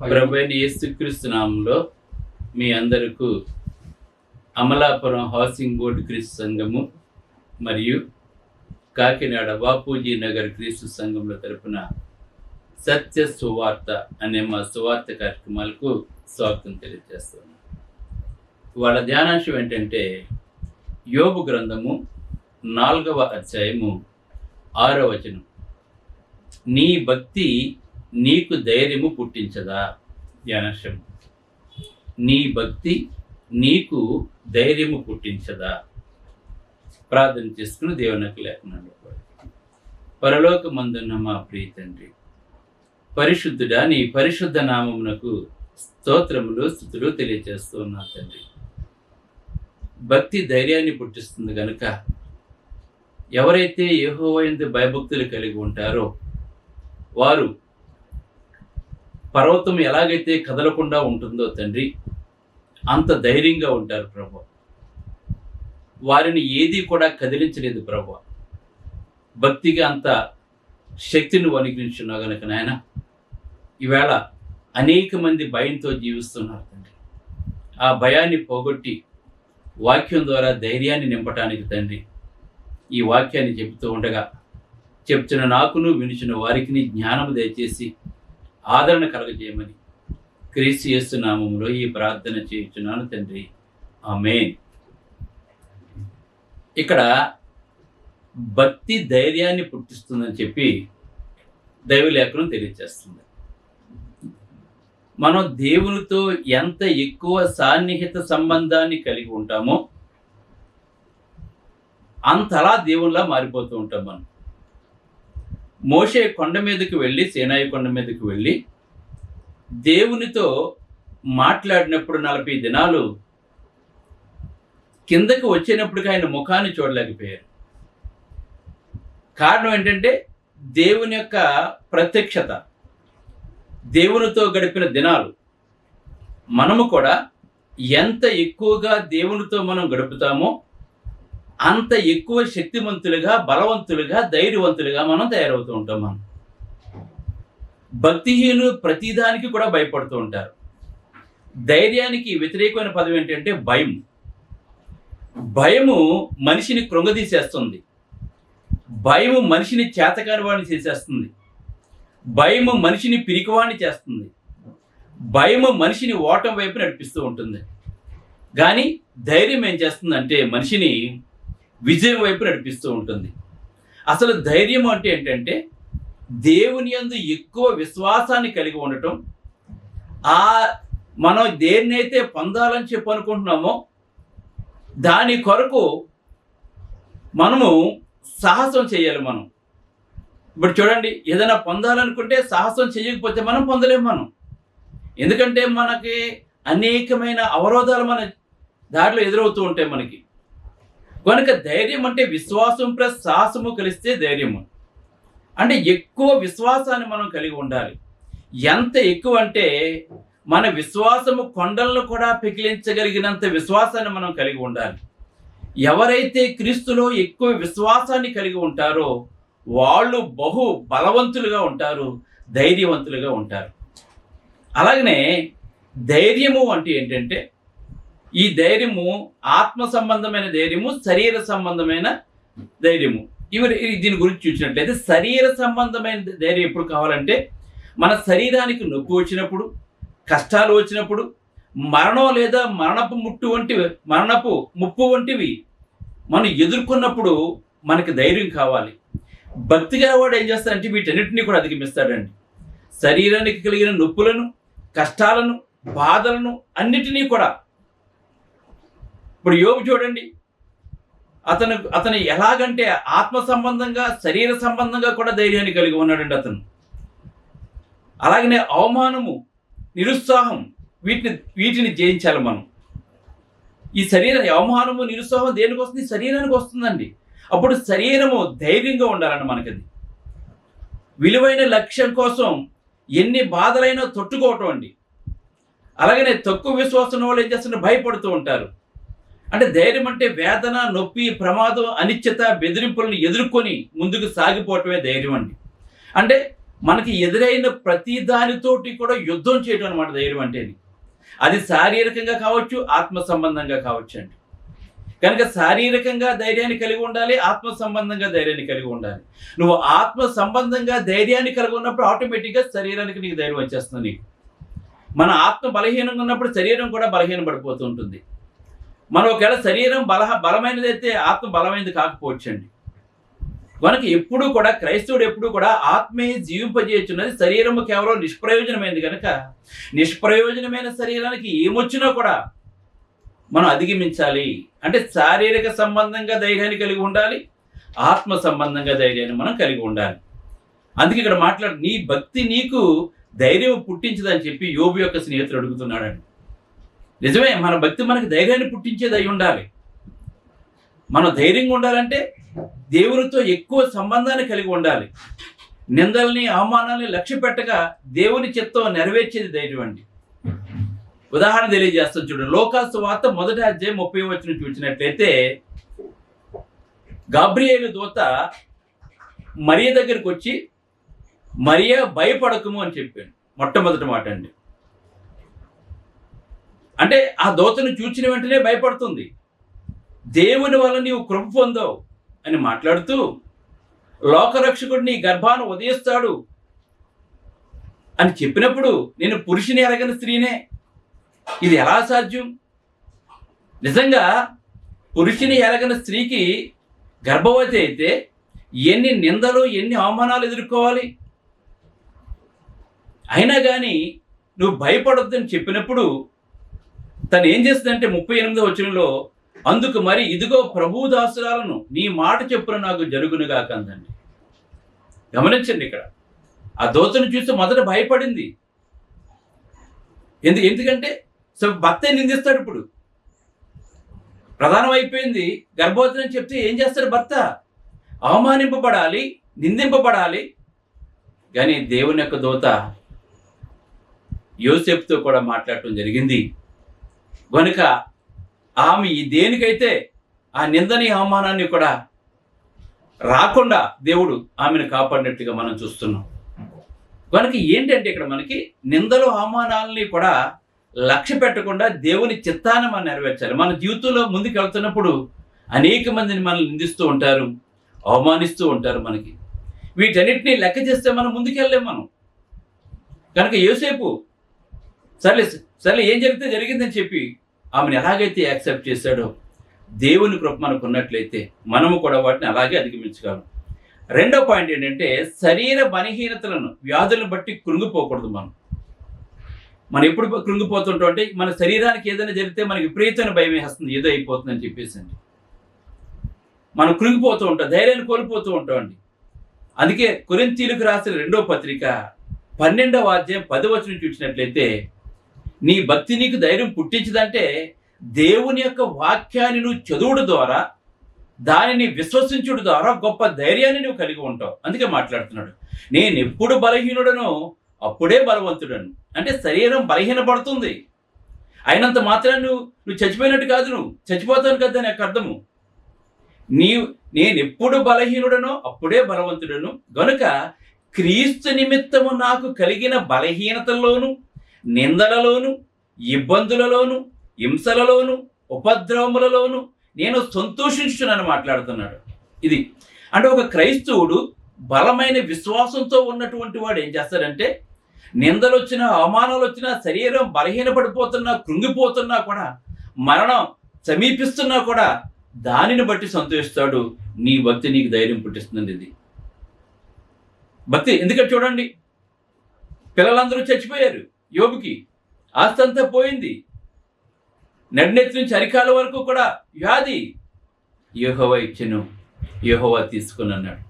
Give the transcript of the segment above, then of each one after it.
ప్రభువైన యేసుక్రీస్తు నామంలో మీ అందరకు అమలాపురం హౌసింగ్ బోర్డు క్రీస్తు సంఘము మరియు కాకినాడ బాపూజీ నగర్ క్రీస్తు సంఘంలో తరపున సత్య సువార్త అనే మా సువార్త కార్యక్రమాలకు స్వాగతం తెలియజేస్తున్నాను. వాళ్ళ ధ్యానాంశం ఏంటంటే యోబు గ్రంథము 4వ అధ్యాయము 6వ వచనం. నీ భక్తి నీకు ధైర్యము పుట్టించదా? ధ్యానాంశం, నీ భక్తి నీకు ధైర్యము పుట్టించదా? ప్రార్థన చేసుకుని దేవునికి లేఖనాలు. పరలోకమందున్న మా ప్రియ తండ్రి, పరిశుద్ధుడా, నీ పరిశుద్ధ నామమునకు స్తోత్రములు స్తుతులు తెలియజేస్తూ ఉన్నా తండ్రి. భక్తి ధైర్యాన్ని పుట్టిస్తుంది కనుక ఎవరైతే యెహోవా యందు భయభక్తులు కలిగి ఉంటారో వారు పర్వతం ఎలాగైతే కదలకుండా ఉంటుందో తండ్రి, అంత ధైర్యంగా ఉంటారు ప్రభు. వారిని ఏది కూడా కదిలించలేదు ప్రభు. భక్తిగా అంత శక్తిని అనుగ్రహించున్నావు గనుక నాయన, ఈవేళ అనేక మంది భయంతో జీవిస్తున్నారు తండ్రి. ఆ భయాన్ని పోగొట్టి వాక్యం ద్వారా ధైర్యాన్ని నింపటానికి తండ్రి, ఈ వాక్యాన్ని చెబుతూ ఉండగా చెప్తున్న నాకును వినిచిన వారికి జ్ఞానము దయచేసి ఆదరణ కలగజేయమని క్రీస్తు యేసు నామములో ఈ ప్రార్థన చేయుచున్నాను తండ్రి, ఆమేన్. ఇక్కడ భక్తి ధైర్యాన్ని పుట్టిస్తుందని చెప్పి దైవలేఖనం తెలియజేస్తుంది. మనం దేవునితో ఎంత ఎక్కువ సాన్నిహిత సంబంధాన్ని కలిగి ఉంటామో అంతలా దేవునిలా మారిపోతూ ఉంటాం మనం. మోషే కొండ మీదకి వెళ్ళి, సీనాయి కొండ మీదకి వెళ్ళి దేవునితో మాట్లాడినప్పుడు 40 దినాలు కిందకి వచ్చినప్పటికీ ఆయన ముఖాన్ని చూడలేకపోయారు. కారణం ఏంటంటే దేవుని యొక్క ప్రత్యక్షత, దేవునితో గడిపిన దినాలు. మనము కూడా ఎంత ఎక్కువగా దేవునితో మనం గడుపుతామో అంత ఎక్కువ శక్తివంతులుగా, బలవంతులుగా, ధైర్యవంతులుగా మనం తయారవుతూ ఉంటాం. మనం భక్తిహీనులు ప్రతిదానికి కూడా భయపడుతూ ఉంటారు. ధైర్యానికి వ్యతిరేకమైన పదం ఏంటంటే భయం. భయము మనిషిని కృంగదీసేస్తుంది. భయము మనిషిని చేతకాని వాడిని చేసేస్తుంది. భయము మనిషిని పిరికివాడిని చేస్తుంది. భయము మనిషిని ఓటం వైపు నడిపిస్తూ ఉంటుంది. కానీ ధైర్యం ఏం చేస్తుందంటే మనిషిని విజయం వైపు నడిపిస్తూ ఉంటుంది. అసలు ధైర్యం అంటే ఏంటంటే దేవుని యందు ఎక్కువ విశ్వాసాన్ని కలిగి ఉండటం. మనం దేన్నైతే పొందాలని చెప్పి అనుకుంటున్నామో దాని కొరకు మనము సాహసం చేయాలి. మనం ఇప్పుడు చూడండి, ఏదైనా పొందాలనుకుంటే సాహసం చేయకపోతే మనం పొందలేము. మనం ఎందుకంటే మనకి అనేకమైన అవరోధాలు మన దారిలో ఎదురవుతూ ఉంటాయి మనకి. కనుక ధైర్యం అంటే విశ్వాసం ప్లస్ సాహసము కలిస్తే ధైర్యము. అంటే ఎక్కువ విశ్వాసాన్ని మనం కలిగి ఉండాలి. ఎంత ఎక్కువ అంటే మన విశ్వాసము కొండలను కూడా పెకిలించగలిగినంత విశ్వాసాన్ని మనం కలిగి ఉండాలి. ఎవరైతే క్రీస్తులో ఎక్కువ విశ్వాసాన్ని కలిగి ఉంటారో వాళ్ళు బహు బలవంతులుగా ఉంటారు, ధైర్యవంతులుగా ఉంటారు. అలాగనే ధైర్యము అంటే ఏంటంటే ఈ ధైర్యము ఆత్మ సంబంధమైన ధైర్యము, శరీర సంబంధమైన ధైర్యము. దీని గురించి చూసినట్లయితే శరీర సంబంధమైన ధైర్యం ఎప్పుడు కావాలంటే మన శరీరానికి నొప్పి వచ్చినప్పుడు, కష్టాలు వచ్చినప్పుడు, మరణం లేదా మరణపు ముప్పు వంటివి మనం ఎదుర్కొన్నప్పుడు మనకి ధైర్యం కావాలి. భక్తిగా వాడు ఏం చేస్తాడంటే వీటన్నిటినీ కూడా అధిగమిస్తాడండి. శరీరానికి కలిగిన నొప్పులను, కష్టాలను, బాధలను అన్నిటినీ కూడా. ఇప్పుడు యోబు చూడండి, అతను ఎలాగంటే ఆత్మ సంబంధంగా, శరీర సంబంధంగా కూడా ధైర్యాన్ని కలిగి ఉన్నాడండి అతను. అలాగనే అవమానము, నిరుత్సాహం వీటిని జయించాలి మనం. ఈ అవమానము, నిరుత్సాహం దేనికి వస్తుంది? శరీరానికి వస్తుందండి. అప్పుడు శరీరము ధైర్యంగా ఉండాలండి మనకది. విలువైన లక్ష్యం కోసం ఎన్ని బాధలైనా తొట్టుకోవటం అండి. అలాగనే తక్కువ విశ్వాసం వాళ్ళు ఏం చేస్తున్నారు? భయపడుతూ ఉంటారు. అంటే ధైర్యం అంటే వేదన, నొప్పి, ప్రమాదం, అనిశ్చిత, బెదిరింపులను ఎదుర్కొని ముందుకు సాగిపోవటమే ధైర్యం అండి. అంటే మనకి ఎదురైన ప్రతి దానితోటి కూడా యుద్ధం చేయడం అనమాట ధైర్యం అంటే. అది శారీరకంగా కావచ్చు, ఆత్మ సంబంధంగా కావచ్చు అండి. కనుక శారీరకంగా ధైర్యాన్ని కలిగి ఉండాలి, ఆత్మ సంబంధంగా ధైర్యాన్ని కలిగి ఉండాలి. నువ్వు ఆత్మ సంబంధంగా ధైర్యాన్ని కలిగి ఉన్నప్పుడు ఆటోమేటిక్గా శరీరానికి నీకు ధైర్యం వచ్చేస్తుంది నీకు. మన ఆత్మ బలహీనంగా ఉన్నప్పుడు శరీరం కూడా బలహీన పడిపోతూ ఉంటుంది. మనం ఒకవేళ శరీరం బలమైనదైతే ఆత్మ బలమైనది కాకపోవచ్చండి. కనుక ఎప్పుడూ కూడా క్రైస్తవుడు ఎప్పుడూ కూడా ఆత్మీయ జీవింపజేస్తున్నది, శరీరము కేవలం నిష్ప్రయోజనమైనది. కనుక నిష్ప్రయోజనమైన శరీరానికి ఏమొచ్చినా కూడా మనం అధిగమించాలి. అంటే శారీరక సంబంధంగా ధైర్యాన్ని కలిగి ఉండాలి, ఆత్మ సంబంధంగా ధైర్యాన్ని మనం కలిగి ఉండాలి. అందుకే ఇక్కడ నీ భక్తి నీకు ధైర్యం పుట్టించదని చెప్పి యోబు యొక్క స్నేహితుడు అడుగుతున్నాడండి. నిజమే, మన భక్తి మనకి ధైర్యాన్ని పుట్టించేది అయి ఉండాలి. మనం ధైర్యంగా ఉండాలంటే దేవునితో ఎక్కువ సంబంధాన్ని కలిగి ఉండాలి. నిందల్ని అవమానాలని లక్ష్య పెట్టగా దేవుని చిత్తం నెరవేర్చేది ధైర్యం అండి. ఉదాహరణ తెలియజేస్తాను చూడండి. లోకాసు వార్త 1వ అధ్యాయం 30వ వచనం చూసినట్లయితే, గాబ్రియేలు దూత మరియ దగ్గరికి వచ్చి, మరియా భయపడకము అని చెప్పాడు. మొట్టమొదటి మాట అండి. అంటే ఆ దూతను చూచిన వెంటనే భయపడుతుంది. దేవుని వల్ల నీవు కృప పొందావు అని మాట్లాడుతూ, లోకరక్షకుడు నీ గర్భాన్ని ఉదయిస్తాడు అని చెప్పినప్పుడు, నేను పురుషుని ఎరగని స్త్రీనే, ఇది ఎలా సాధ్యం? నిజంగా పురుషుని ఎరగని స్త్రీకి గర్భవతి అయితే ఎన్ని నిందలు, ఎన్ని అవమానాలు ఎదుర్కోవాలి? అయినా కానీ నువ్వు భయపడొద్దని చెప్పినప్పుడు తను ఏం చేస్తుందంటే 38వ వచనంలో, అందుకు మరి ఇదిగో ప్రభు దాసురాలను, నీ మాట చెప్పున నాకు జరుగునుగా కందండి. గమనించండి, ఇక్కడ ఆ దూతను చూసి మొదట భయపడింది. ఎందుకంటే భర్తే నిందిస్తాడు. ఇప్పుడు ప్రధానం అయిపోయింది. గర్భవతి అని చెప్తే ఏం చేస్తాడు భర్త? అవమానింపబడాలి, నిందింపబడాలి. కానీ దేవుని యొక్క దూత యోసేపుతో కూడా మాట్లాడటం జరిగింది. కనుక ఆమె దేనికైతే ఆ నిందని అవమానాన్ని కూడా రాకుండా దేవుడు ఆమెను కాపాడినట్టుగా మనం చూస్తున్నాం. కనుక ఏంటంటే ఇక్కడ మనకి నిందలు అవమానాలని కూడా లక్ష్య పెట్టకుండా దేవుని చిత్తాన్ని మనం నెరవేర్చాలి. మన జీవితంలో ముందుకు వెళ్తున్నప్పుడు అనేక మందిని మనల్ని నిందిస్తూ ఉంటారు, అవమానిస్తూ ఉంటారు. మనకి వీటన్నిటినీ లెక్క చేస్తే మనం ముందుకెళ్ళలేం మనం. కనుక యోసేపు సరే ఏం జరిగితే జరిగిందని చెప్పి ఆమెను ఎలాగైతే యాక్సెప్ట్ చేశాడో, దేవుని కృప మనకు ఉన్నట్లయితే మనము కూడా వాటిని అలాగే అధిగమించగలం. రెండో పాయింట్ ఏంటంటే, శరీర బలహీనతలను, వ్యాధులను బట్టి కృంగిపోకూడదు. మనం ఎప్పుడు కృంగిపోతుంటాం అంటే, మన శరీరానికి ఏదైనా జరిగితే మనకి విపరీతమైన భయం వేస్తుంది, ఏదో అయిపోతుందని చెప్పేసి మనం కృంగిపోతూ ఉంటాం, ధైర్యాన్ని కోల్పోతూ ఉంటాం అండి. అందుకే కొరింథీయులకు రాసిన 2వ పత్రిక 12వ అధ్యాయం 10వ వచనం చూసినట్లయితే, నీ భక్తి నీకు ధైర్యం పుట్టించదంటే దేవుని యొక్క వాక్యాన్ని నువ్వు చదువుడు ద్వారా, దానిని విశ్వసించుడు ద్వారా గొప్ప ధైర్యాన్ని నువ్వు కలిగి ఉంటావు. అందుకే మాట్లాడుతున్నాడు, నేను ఎప్పుడు బలహీనుడనో అప్పుడే బలవంతుడను. అంటే శరీరం బలహీనపడుతుంది, అయినంత మాత్రాన్ని నువ్వు చచ్చిపోయినట్టు కాదు, నువ్వు చచ్చిపోతాను కదా అని అర్థము. నేను ఎప్పుడు బలహీనుడనో అప్పుడే బలవంతుడను. గనుక క్రీస్తు నిమిత్తము నాకు కలిగిన బలహీనతల్లోను, నిందలలోను, ఇబ్బందులలోను, హింసలలోను, ఉపద్రవములలోను నేను సంతోషించునని మాట్లాడుతున్నాడు. ఇది అంటే ఒక క్రైస్తవుడు బలమైన విశ్వాసంతో ఉన్నటువంటి వాడు ఏం చేస్తాడంటే, నిందలు వచ్చినా, అవమానాలు వచ్చినా, శరీరం బలహీనపడిపోతున్నా, కృంగిపోతున్నా కూడా, మరణం సమీపిస్తున్నా కూడా దానిని బట్టి సంతోషిస్తాడు. నీ భక్తి నీకు ధైర్యం పుట్టిస్తుంది. ఇది భక్తి. ఎందుకంటే చూడండి, పిల్లలందరూ చచ్చిపోయారు, యోబుకి ఆస్తి అంతా పోయింది, నడినెత్తి నుంచి అరికాల వరకు కూడా వ్యాధి. యెహోవా ఇచ్చెను, యెహోవా తీసుకుని అన్నాడు.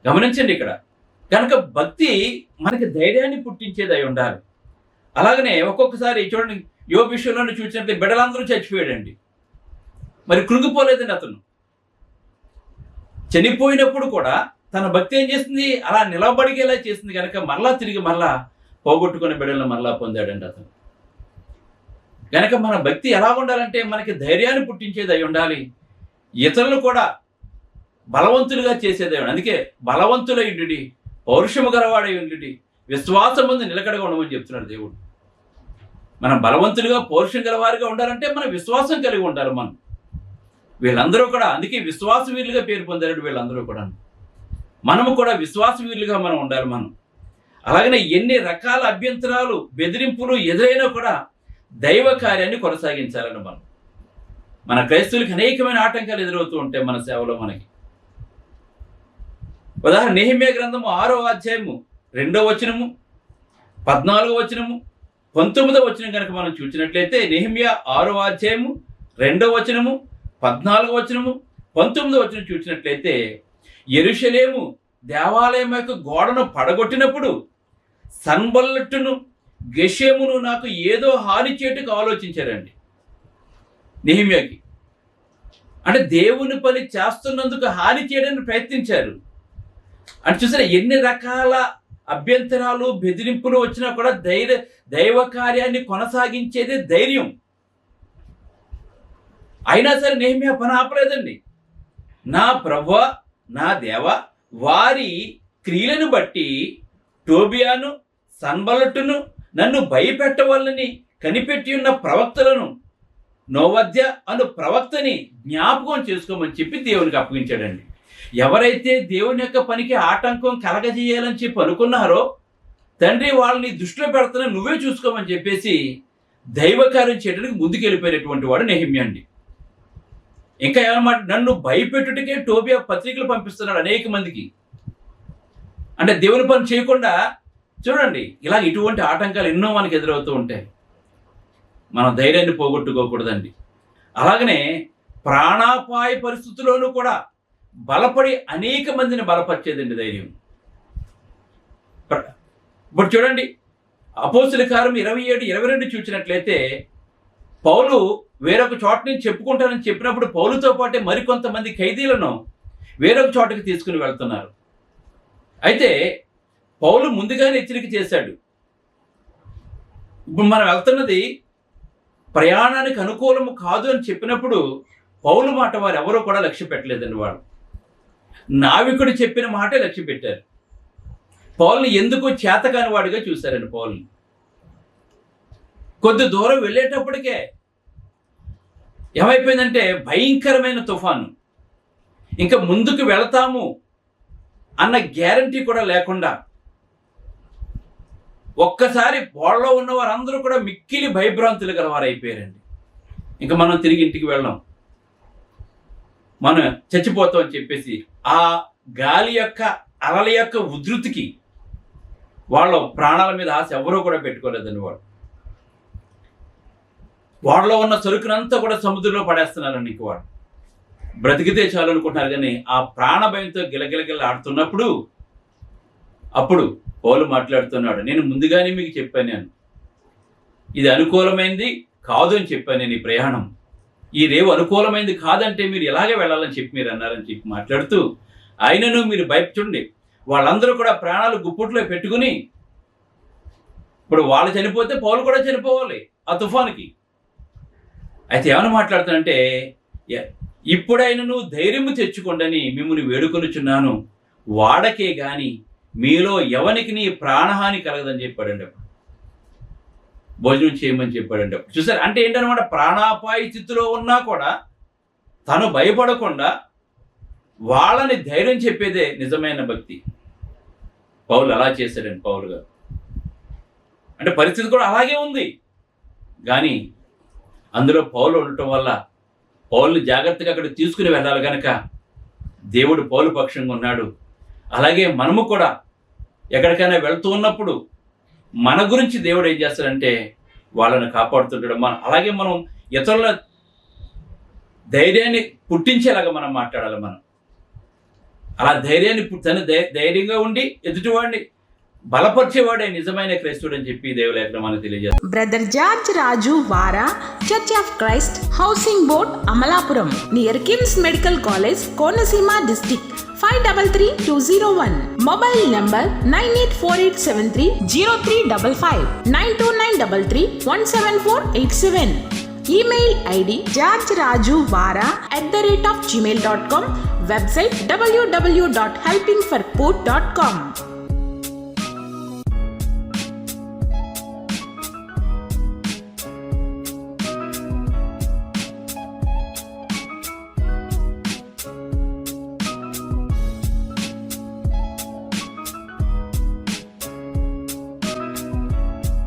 గమనించండి ఇక్కడ. కనుక భక్తి మనకి ధైర్యాన్ని పుట్టించేది అయి ఉండాలి. అలాగనే ఒక్కొక్కసారి చూడండి, యోబు విషయంలోనే చూసినట్లయితే బిడ్డలందరూ చచ్చిపోయాడండి, మరి కృంగిపోలేదండి అతను. చనిపోయినప్పుడు కూడా తన భక్తి ఏం చేస్తుంది, అలా నిలబడిగేలా చేసింది. కనుక తిరిగి పోగొట్టుకునే బిడ్డలను మరలా పొందాడండి అతను. కనుక మన భక్తి ఎలా ఉండాలంటే మనకి ధైర్యాన్ని పుట్టించేది అయి ఉండాలి, ఇతరులు కూడా బలవంతులుగా చేసేది. అందుకే బలవంతులైండి పౌరుషము గలవాడై ఉండి విశ్వాసం ముందు నిలకడగా ఉండమని చెప్తున్నాడు దేవుడు. మనం బలవంతులుగా పౌరుషం గలవారిగా ఉండాలంటే మనం విశ్వాసం కలిగి ఉండాలి. వీళ్ళందరూ కూడా అందుకే విశ్వాస వీరులుగా పేరు పొందారు వీళ్ళందరూ కూడా. మనము కూడా విశ్వాస వీరులుగా మనం ఉండాలి. అలాగనే ఎన్ని రకాల అభ్యంతరాలు బెదిరింపులు ఎదురైనా కూడా దైవ కార్యాన్ని కొనసాగించాలని మన క్రైస్తవులకి అనేకమైన ఆటంకాలు ఎదురవుతూ ఉంటాయి మన సేవలో. మనకి ఉదాహరణ నెహెమ్యా గ్రంథము 6వ అధ్యాయము 2వ వచనము 14వ వచనము 19వ వచనం కనుక మనం చూసినట్లయితే నెహెమ్యా 6వ అధ్యాయము 2వ వచనము 14వ వచనము 19వ వచనం చూసినట్లయితే యెరూషలేము దేవాలయం యొక్క గోడను పడగొట్టినప్పుడు సన్బల్లట్టును గెషెమును నాకు ఏదో హాని చేటుకు ఆలోచించారండి నెహెమ్యాకి. అంటే దేవుని పని చేస్తున్నందుకు హాని చేయడానికి ప్రయత్నించారు. అంటే చూసారా ఎన్ని రకాల అభ్యంతరాలు బెదిరింపులు వచ్చినా కూడా దైవ కార్యాన్ని కొనసాగించేది ధైర్యం. అయినా సరే నెహెమ్యా పని ఆపలేదండి. నా ప్రభువా నా దేవ వారి క్రియలను బట్టి టోబియాను సన్బల్లట్టును నన్ను భయపెట్టవాలని కనిపెట్టి ఉన్న ప్రవక్తలను నోవద్య అను ప్రవక్తని జ్ఞాపకం చేసుకోమని చెప్పి దేవునికి అప్పగించాడండి. ఎవరైతే దేవుని యొక్క పనికి ఆటంకం కలగజేయాలని చెప్పి అనుకున్నారో తండ్రి వాళ్ళని దృష్టిలో పెడుతున్నా నువ్వే చూసుకోమని చెప్పేసి దైవకార్యం చేయడానికి ముందుకు వెళ్ళిపోయినటువంటి వాడు నెహెమ్యా అండి. ఇంకా ఏమన్నమాట, నన్ను భయపెట్టుటకే టోబియా పత్రికలు పంపిస్తున్నాడు అనేక మందికి. అంటే దేవుని పని చేయకుండా చూడండి ఇలా ఇటువంటి ఆటంకాలు ఎన్నో మనకి ఎదురవుతూ ఉంటాయి. మనం ధైర్యాన్ని పోగొట్టుకోకూడదండి. అలాగనే ప్రాణాపాయ పరిస్థితుల్లోనూ కూడా బలపడి అనేక మందిని బలపరిచేదండి ధైర్యం. ఇప్పుడు చూడండి అపోస్తుల కార్యం 27-22 చూసినట్లయితే పౌలు వేరొక చోట నుంచి చెప్పుకుంటానని చెప్పినప్పుడు పౌలుతో పాటే మరికొంతమంది ఖైదీలను వేరొక చోటకి తీసుకుని వెళ్తున్నారు. అయితే పౌలు ముందుగానే హెచ్చరిక చేశాడు. ఇప్పుడు మనం వెళ్తున్నది ప్రయాణానికి అనుకూలము కాదు అని చెప్పినప్పుడు పౌలు మాట వారు ఎవరో కూడా లక్ష్య పెట్టలేదండి. వాడు నావికుడు చెప్పిన మాటే లక్ష్య పెట్టారు. పౌల్ని ఎందుకు చేతకాని వాడిగా చూశారండి. పౌల్ని కొద్ది దూరం వెళ్ళేటప్పటికే ఏమైపోయిందంటే భయంకరమైన తుఫాను, ఇంకా ముందుకు వెళతాము అన్న గ్యారంటీ కూడా లేకుండా ఒక్కసారి బోళ్ళలో ఉన్న వారందరూ కూడా మిక్కిలి భయభ్రాంతులు గలవారు అయిపోయారండి. ఇంకా మనం తిరిగి ఇంటికి వెళ్ళాం, మనం చచ్చిపోతాం అని చెప్పేసి ఆ గాలి యొక్క అలల యొక్క ఉధృతికి వాళ్ళ ప్రాణాల మీద ఆశ ఎవరూ కూడా పెట్టుకోలేదండి. వాళ్ళలో ఉన్న సరుకునంతా కూడా సముద్రంలో పడేస్తున్నారండి. ఇంక వాడు బ్రతికితే చాలు అనుకుంటున్నారు. కానీ ఆ ప్రాణ భయంతో గిలగిలగిల ఆడుతున్నప్పుడు అప్పుడు పౌలు మాట్లాడుతున్నాడు, నేను ముందుగానే మీకు చెప్పాను, నేను ఇది అనుకూలమైంది కాదు అని చెప్పాను. నేను ఈ ప్రయాణం ఈ రేవు అనుకూలమైంది కాదంటే మీరు ఎలాగే వెళ్ళాలని చెప్పి మీరు అన్నారని చెప్పి మాట్లాడుతూ ఆయనను మీరు భయపడండి. వాళ్ళందరూ కూడా ప్రాణాలు గుప్పుట్లో పెట్టుకుని ఇప్పుడు వాళ్ళు చనిపోతే పౌలు కూడా చనిపోవాలి ఆ తుఫానుకి. అయితే ఏమని మాట్లాడుతానంటే ఇప్పుడైనను ధైర్యము తెచ్చుకోండి మిమ్మల్ని వేడుకొనుచున్నాను, వాడకే గాని మీలో ఎవనికి నీ ప్రాణహాని కలగదని చెప్పాడండి. భోజనం చేయమని చెప్పాడండి. చూసారు అంటే ఏంటనమాట, ప్రాణాపాయ స్థితిలో ఉన్నా కూడా తను భయపడకుండా వాళ్ళని ధైర్యం చెప్పేదే నిజమైన భక్తి. పౌలు అలా చేశాడండి. పౌలు గారు అంటే పరిస్థితి కూడా అలాగే ఉంది, కానీ అందులో పౌలు ఉండటం వల్ల పౌలుని జాగ్రత్తగా అక్కడ తీసుకుని వెళ్ళాలి కనుక దేవుడు పౌలు పక్షంగా ఉన్నాడు. అలాగే మనము కూడా ఎక్కడికైనా వెళ్తూ ఉన్నప్పుడు మన గురించి దేవుడు ఏం చేస్తాడంటే వాళ్ళని కాపాడుతుంటాడు. అలాగే మనం ఇతరుల ధైర్యాన్ని పుట్టించేలాగా మనం మాట్లాడాలి. మనం అలా ధైర్యాన్ని ధైర్యంగా ఉండి ఎదుటివాడిని బలపరిచేవాడే నిజమైన క్రైస్తవుడు అని చెప్పి దేవులేఖనం మనకు తెలియజేస్తారు. బ్రదర్ జార్జ్ రాజు వారా, church of Christ, housing board, Amalapuram, near KIMS medical college, Konaseema district, 533201. Mobile number 9848730355, 92933174887. Email ID georgerajuvara@gmail.com. Website www.helpingforpoor.com.